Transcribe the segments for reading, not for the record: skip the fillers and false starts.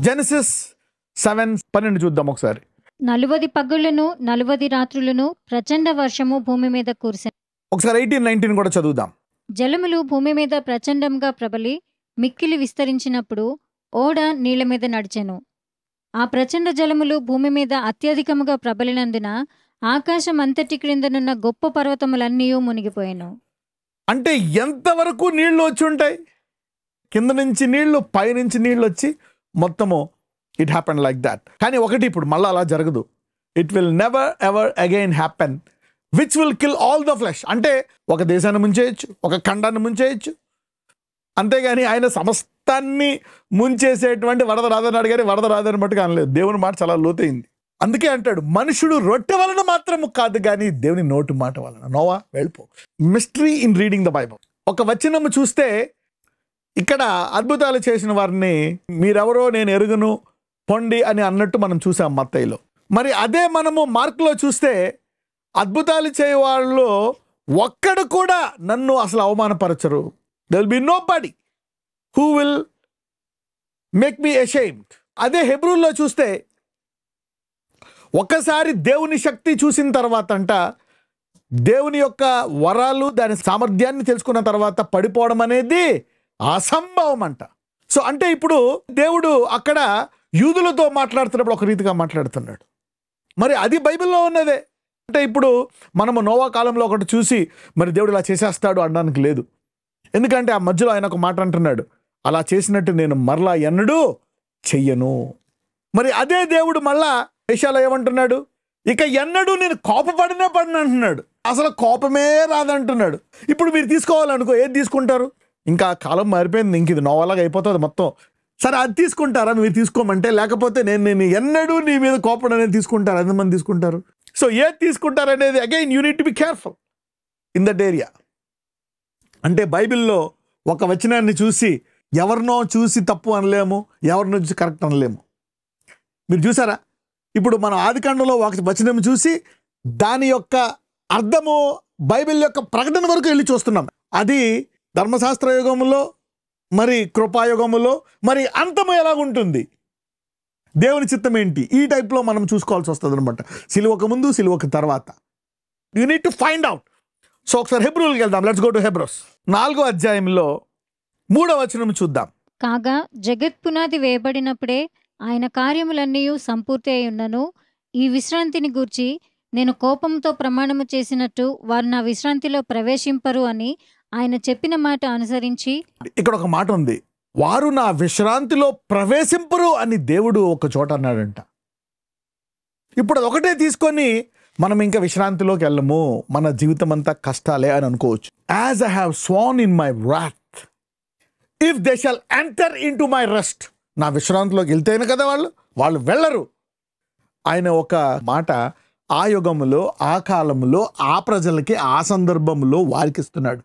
Genesis 7:12 చూద్దాం ఒకసారి. 40 పగళ్లను 40 రాత్రులను ప్రచండ వర్షము భూమి మీద కురిసెను. ఒకసారి 18-19 కూడా చదువుదాం. జలములు భూమి మీద ప్రచండంగా ప్రబలి మిక్కిలి విస్తరించినప్పుడు ఓడ నీళ్ల మీద నడిచెను. ఆ ప్రచండ జలములు భూమి మీద అత్యధికముగా ప్రబలినందున ఆకాశం అంతటి క్రిందనున్న గొప్ప పర్వతములన్నీ మునిగిపోయాను. అంటే ఎంతవరకు నీళ్లు వచ్చి ఉంటాయి? కింద నుంచి నీళ్లు, పైనుంచి నీళ్లు వచ్చి మొత్తము ఇట్ హ్యాపెన్ లైక్ దాట్. కానీ ఒకటి, ఇప్పుడు మళ్ళీ అలా జరగదు. It will never ever again happen which will kill all the flesh. అంటే ఒక దేశాన్ని ముంచేయచ్చు, ఒక ఖండాన్ని ముంచేయచ్చు, అంతేగాని ఆయన సమస్తాన్ని ముంచేసేటువంటి వరద రాదన్నాడు. కానీ వరద రాదని మట్టుకు అనలేదు. దేవుని మాట చాలా లోతైంది. అందుకే అంటాడు, మనుషుడు రొట్టె వలన మాత్రము కాదు కానీ దేవుని నోటి మాట వలన. నోవా వెళ్ళిపో. Mystery in reading the Bible. ఒక వచనము చూస్తే ఇక్కడ అద్భుతాలు చేసిన వారిని మీరెవరో నేను ఎరుగును పొండి అని అన్నట్టు మనం చూసాం మత్తయిలో. మరి అదే మనము మార్కులో చూస్తే అద్భుతాలు చేయవాళ్ళు ఒక్కడు కూడా నన్ను అసలు అవమానపరచరు. there will be nobody who will make me ashamed. అదే హెబ్రూల్లో చూస్తే ఒక్కసారి దేవుని శక్తి చూసిన తర్వాత అంట, దేవుని యొక్క వరాలు దాని సామర్థ్యాన్ని తెలుసుకున్న తర్వాత పడిపోవడం అనేది అసంభవం అంట. సో అంటే ఇప్పుడు దేవుడు అక్కడ యూదులతో మాట్లాడుతున్నప్పుడు ఒక రీతిగా మాట్లాడుతున్నాడు. మరి అది బైబిల్లో ఉన్నదే. అంటే ఇప్పుడు మనము నోవా కాలంలో ఒకటి చూసి మరి దేవుడు ఇలా చేసేస్తాడు అనడానికి లేదు. ఎందుకంటే ఆ మధ్యలో ఆయన ఒక మాట అంటున్నాడు, అలా చేసినట్టు నేను మరలా ఎన్నడూ చెయ్యను. మరి అదే దేవుడు మళ్ళా దేశాలు ఏమంటున్నాడు, ఇక ఎన్నడూ నేను కోపపడిన అంటున్నాడు. అసలు కోపమే రాదంటున్నాడు. ఇప్పుడు మీరు తీసుకోవాలనుకో, ఏది తీసుకుంటారు? ఇంకా కాలం మారిపోయింది, ఇంక ఇది నోవాలాగా అయిపోతుంది మొత్తం. సరే అది తీసుకుంటారా మీరు? తీసుకోమంటే. లేకపోతే నేను ఎన్నడూ నీ మీద కోపం అనేది తీసుకుంటారు. ఎంతమంది తీసుకుంటారు? సో ఏది తీసుకుంటారు అనేది again you need to be careful in that area. అంటే బైబిల్లో ఒక వచనాన్ని చూసి ఎవరినో చూసి తప్పు అనలేము, ఎవరినో చూసి కరెక్ట్ అనలేము. మీరు చూసారా, ఇప్పుడు మనం ఆదికాండంలో ఒక వచనం చూసి దాని యొక్క అర్థము బైబిల్ యొక్క ప్రకటన వరకు వెళ్ళి చూస్తున్నాం. అది ధర్మశాస్త్ర యుగములో, మరి కృపాయుగములో, మరి అంతము ఎలాగుంటుంది, దేవుని చిత్తం ఏంటి, ఈ టైప్లో మనం చూసుకోవాల్సి వస్తుంది అనమాట. సిలువకు ముందు, సిలువకు తర్వాత. You need to find out. So ఒకసారి హెబ్రూల్కి వెళ్దాం. లెట్స్ గో టు హెబ్రోస్ 4వ అధ్యాయంలో 3వ వచనం చూద్దాం. కాగా జగత్పునాది వేయబడినప్పుడే ఆయన కార్యములన్నీ సంపూర్తి అయి ఉన్నను. ఈ విశ్రాంతిని గూర్చి నేను కోపంతో ప్రమాణము చేసినట్టు వారు నా విశ్రాంతిలో ప్రవేశింపరు అని ఆయన చెప్పిన మాట అనుసరించి. ఇక్కడ ఒక మాట ఉంది, వారు నా విశ్రాంతిలో ప్రవేశింపరు అని దేవుడు ఒక చోట అన్నాడంట. ఇప్పుడు అది ఒకటే తీసుకొని మనం ఇంకా విశ్రాంతిలోకి వెళ్ళము, మన జీవితం అంతా కష్టాలే అని అనుకోవచ్చు. As I have sworn in my wrath if they shall enter into my rest. నా విశ్రాంతిలోకి వెళ్తేనే కదా వాళ్ళు వెళ్ళరు. ఆయన ఒక మాట ఆ యుగములో, ఆ కాలములో, ఆ ప్రజలకి, ఆ సందర్భంలో వారికి ఇస్తున్నాడు.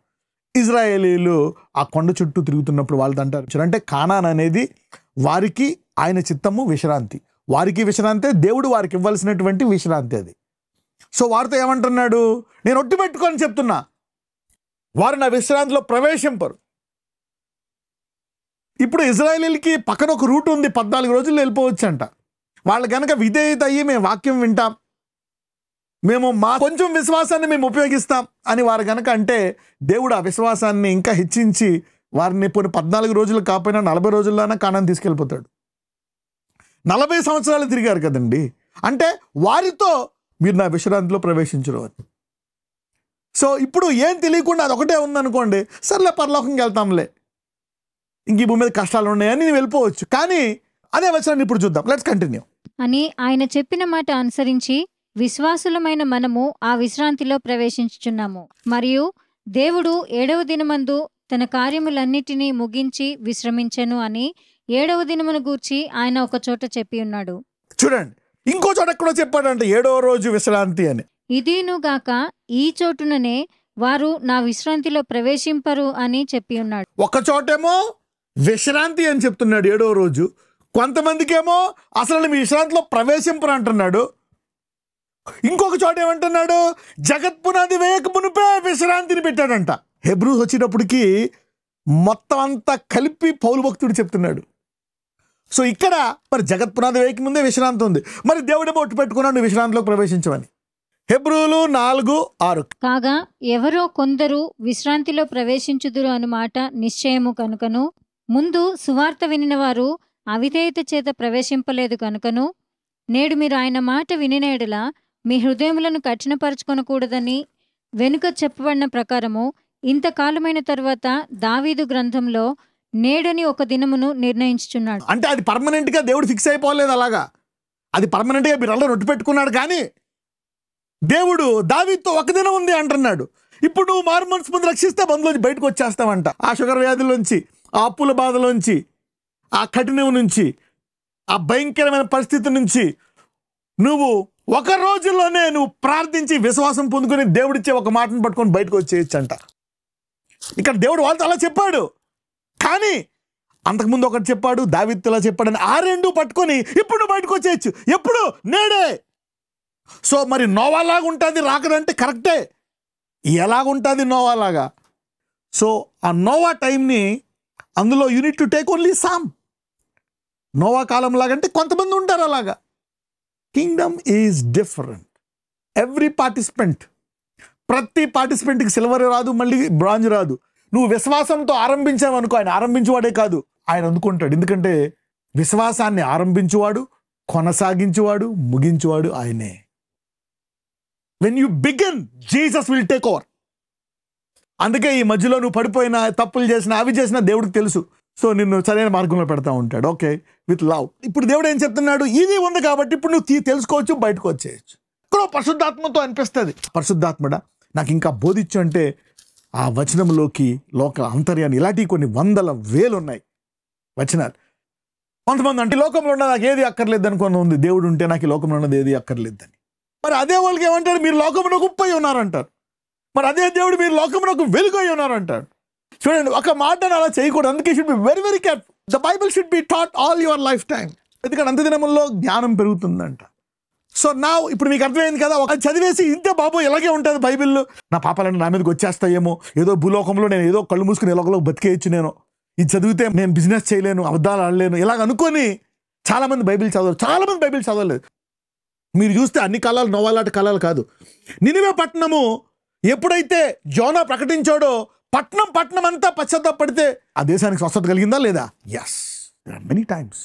ఇజ్రాయేలీలు ఆ కొండ చుట్టూ తిరుగుతున్నప్పుడు వాళ్ళతో అంటారు, అంటే కానాన్ అనేది వారికి ఆయన చిత్తము విశ్రాంతి, వారికి విశ్రాంతి, దేవుడు వారికి ఇవ్వాల్సినటువంటి విశ్రాంతి అది. సో వారితో ఏమంటున్నాడు, నేను ఒట్టు పెట్టుకొని చెప్తున్నా, వారు నా విశ్రాంతిలో ప్రవేశింపరు. ఇప్పుడు ఇజ్రాయేలీలకి పక్కన ఒక రూట్ ఉంది, 14 రోజుల్లో వెళ్ళిపోవచ్చు అంట. వాళ్ళు కనుక విధేయత అయ్యి మేము వాక్యం వింటాం, మేము మా కొంచెం విశ్వాసాన్ని మేము ఉపయోగిస్తాం అని వారు కనుక అంటే, దేవుడు ఆ విశ్వాసాన్ని ఇంకా హెచ్చించి వారిని 14 రోజులు కాకపోయినా 40 రోజుల్లోనే కానాన్ తీసుకెళ్ళిపోతాడు. 40 సంవత్సరాలు తిరిగారు కదండి. అంటే వారితో మీరు నా విశ్రాంతిలో ప్రవేశించరు అని. సో ఇప్పుడు ఏం తెలియకుండా అది ఒకటే ఉందనుకోండి, సర్లే పరలోకంకి వెళ్తాంలే, ఇంక ఈ భూమి మీద కష్టాలు ఉన్నాయని నేను వెళ్ళిపోవచ్చు. కానీ అదే వచనాన్ని ఇప్పుడు చూద్దాం. Let's continue. అని ఆయన చెప్పిన మాట అనుసరించి విశ్వాసులమైన మనము ఆ విశ్రాంతిలో ప్రవేశించుచున్నాము. మరియు దేవుడు 7వ దినమందు తన కార్యములన్నిటినీ ముగించి విశ్రమించెను అని 7వ దినమును గూర్చి ఆయన ఒక చోట చెప్పి ఉన్నాడు. చూడండి, ఇంకో చోట ఎక్కడో చెప్పాడంటే 7వ రోజు విశ్రాంతి అని. ఇదినుగాక ఈ చోటుననే వారు నా విశ్రాంతిలో ప్రవేశింపరు అని చెప్పి ఉన్నాడు. ఒక చోటేమో విశ్రాంతి అని చెప్తున్నాడు 7వ రోజు, కొంతమందికేమో అసలు మీ విశ్రాంతిలో ప్రవేశింపరు అంటున్నాడు. ఇంకొక చోట ఏమంటున్నాడు, జగత్పునాది వేయక మునిపే విశ్రాంతిని పెట్టాడంట. హెబ్రూస్ వచ్చినప్పటికీ మొత్తం అంతా కలిపి పౌలు భక్తుడు చెప్తున్నాడు, సో ఇక్కడ మరి జగత్ పునాది వేయక ముందే విశ్రాంతి ఉంది. మరి దేవుడేమో ఒట్టు పెట్టుకున్నాడు నువ్వు విశ్రాంతిలోకి ప్రవేశించమని. హెబ్రీయులు 4:6 కాగా ఎవరో కొందరు విశ్రాంతిలో ప్రవేశించుదురు అను మాట నిశ్చయము కనుకను, ముందు సువార్త వినిన వారు అవిధేయత చేత ప్రవేశింపలేదు కనుకను, నేడు మీరు ఆయన మాట వినినేడలా మీ హృదయములను కఠినపరచుకొనకూడదని వెనుక చెప్పబడిన ప్రకారము ఇంతకాలమైన తరువాత దావీదు గ్రంథంలో నేడని ఒక దినమును నిర్ణయించుచున్నాడు. అంటే అది పర్మనెంట్గా దేవుడు ఫిక్స్ అయిపోలేదు, అలాగా అది పర్మనెంట్గా మీరు అలా రొట్టు పెట్టుకున్నాడు. కానీ దేవుడు దావీదుతో ఒక దినం ఉంది అంటున్నాడు. ఇప్పుడు నువ్వు మారు మనసు ముందు రక్షిస్తే బంధులోంచి బయటకు వచ్చేస్తావంట. ఆ షుగర్ వ్యాధుల్లోంచి, ఆ అప్పుల బాధలోంచి, ఆ కఠినం నుంచి, ఆ భయంకరమైన పరిస్థితి నుంచి నువ్వు ఒక రోజుల్లోనే నువ్వు ప్రార్థించి విశ్వాసం పొందుకొని దేవుడిచ్చే ఒక మాటను పట్టుకొని బయటకు వచ్చేయచ్చు అంట. ఇక్కడ దేవుడు వాళ్ళతో అలా చెప్పాడు. కానీ అంతకుముందు ఒకటి చెప్పాడు, దావీదుతో అలా చెప్పాడని ఆ రెండు పట్టుకొని ఇప్పుడు నువ్వు బయటకు వచ్చేయచ్చు. ఎప్పుడు? నేడే. సో మరి నోవాలాగా ఉంటుంది రాకదంటే కరెక్టే. ఎలాగుంటుంది నోవాలాగా? సో ఆ నోవా టైంని అందులో unit to take only some. Noah కాలం లాగంటే కొంతమంది ఉంటారు అలాగా. Kingdom is different. Every participant, ప్రతి పార్టిసిపెంట్కి సిల్వర్ రాదు, మళ్ళీ బ్రాంజ్ రాదు. నువ్వు విశ్వాసంతో ఆరంభించావనుకో, ఆయన ఆరంభించేవాడే కాదు, ఆయన అందుకుంటాడు. ఎందుకంటే విశ్వాసాన్ని ఆరంభించువాడు, కొనసాగించువాడు, ముగించువాడు ఆయనే. When you begin, Jesus will take over. అందుకే ఈ మధ్యలో నువ్వు పడిపోయినా, తప్పులు చేసినా, అవి చేసినా దేవుడికి తెలుసు. సో నిన్ను సరైన మార్గంలో పెడతా ఉంటాడు. Okay, with love. ఇప్పుడు దేవుడు ఏం చెప్తున్నాడు? ఇది ఉంది కాబట్టి ఇప్పుడు నువ్వు తెలుసుకోవచ్చు, బయటకు వచ్చేయచ్చు. ఇక్కడ పరిశుద్ధాత్మతో అనిపిస్తుంది, పరిశుద్ధాత్మడా నాకు ఇంకా బోధించు అంటే ఆ వచనంలోకి లోక అంతర్యాన్ని ఇలాంటివి కొన్ని 100,000 ఉన్నాయి వచనాలు. కొంతమంది అంటే లోకంలో ఉన్న నాకు ఏది అక్కర్లేదు అనుకుని ఉంది, దేవుడు ఉంటే నాకు ఈ లోకంలో ఉన్నది ఏది అక్కర్లేదని. మరి అదే వాళ్ళకి ఏమంటారు? మీరు లోకంలో ఉప్పై ఉన్నారంటారు. మరి అదే దేవుడు మీరు లోకంలో వెలుగై ఉన్నారంటారు. చూడండి, ఒక మాటను అలా చేయకూడదు. అందుకే should be very very careful. The Bible should be taught all your life time. ఎందుకంటే అంత దినముల్లో జ్ఞానం పెరుగుతుందంట. సో నా ఇప్పుడు మీకు అర్థమైంది కదా, ఒక చదివేసి ఇంతే బాబు ఇలాగే ఉంటుంది బైబిల్లో, నా పాపాలన్నీ నా మీదకి వచ్చేస్తాయేమో, ఏదో భూలోకంలో నేను ఏదో కళ్ళు మూసుకుని ఎలాగో బతికేయచ్చు, నేను ఇది చదివితే నేను బిజినెస్ చేయలేను, అబద్ధాలు ఆడలేను, ఇలాగ అనుకొని చాలామంది బైబిల్ చదవరు. చాలామంది బైబిల్ చదవలేదు. మీరు చూస్తే అన్ని కాలాలు నోవాలాంటి కాలాలు కాదు. నినివే పట్టణము ఎప్పుడైతే జోనా ప్రకటించాడో పట్టణం అంతా పశ్చాత్తాపడితే ఆ దేశానికి స్వస్థత కలిగిందా లేదా? Yes, there are many times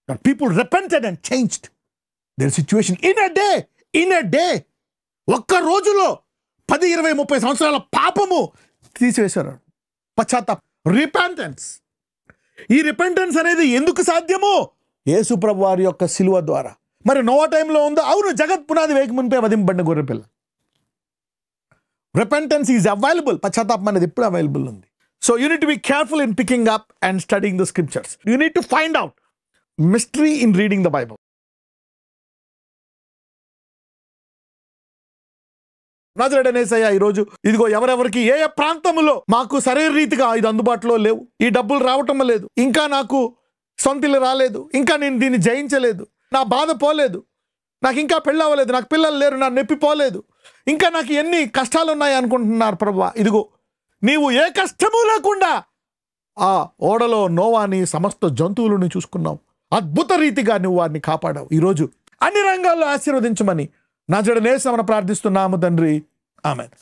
that people repented and changed their situation in a day. ఒక్క రోజులో 10, 20, 30 సంవత్సరాల పాపము తీసివేశారు. పశ్చాత్తాపం, రిపెంటెన్స్. ఈ రిపెంటెన్స్ అనేది ఎందుకు సాధ్యము? యేసు ప్రభు వారి యొక్క సిలువ ద్వారా. మరి నోవా టైంలో ఉందా? అవును, జగత్ పునాది వేయక మునిపే వధింపబడిన గొర్రెపిల్ల. Repentance is available. పశ్చాత్తాపం అనేది ఎప్పుడు అవైలబుల్ ఉంది. So you need to be careful in picking up and studying the scriptures. You need to find out mystery in reading the Bible. నజరేయుడైన యేసయ్య ఈరోజు ఇదిగో ఎవరెవరికి ఏ ప్రాంతంలో మాకు సరైన రీతిగా ఇది అందుబాటులో లేవు, ఈ డబ్బులు రావటం లేదు, ఇంకా నాకు సొంతిల్లు రాలేదు, ఇంకా నేను దీన్ని జయించలేదు, నా బాధ పోలేదు, నాకు ఇంకా పెళ్ళి అవ్వలేదు, నాకు పిల్లలు లేరు, నా నొప్పి పోలేదు, ఇంకా నాకు ఎన్ని కష్టాలు ఉన్నాయి అనుకుంటున్నారు ప్రభువా. ఇదిగో నీవు ఏ కష్టము లేకుండా ఆ ఓడలో నోవాని సమస్త జంతువులను చూసుకున్నావు. అద్భుత రీతిగా నువ్వు వారిని కాపాడావు. ఈరోజు అన్ని రంగాల్లో ఆశీర్వదించమని నజరేయుడైన యేసు నామమున ప్రార్థిస్తున్నాము తండ్రి. ఆమేన్.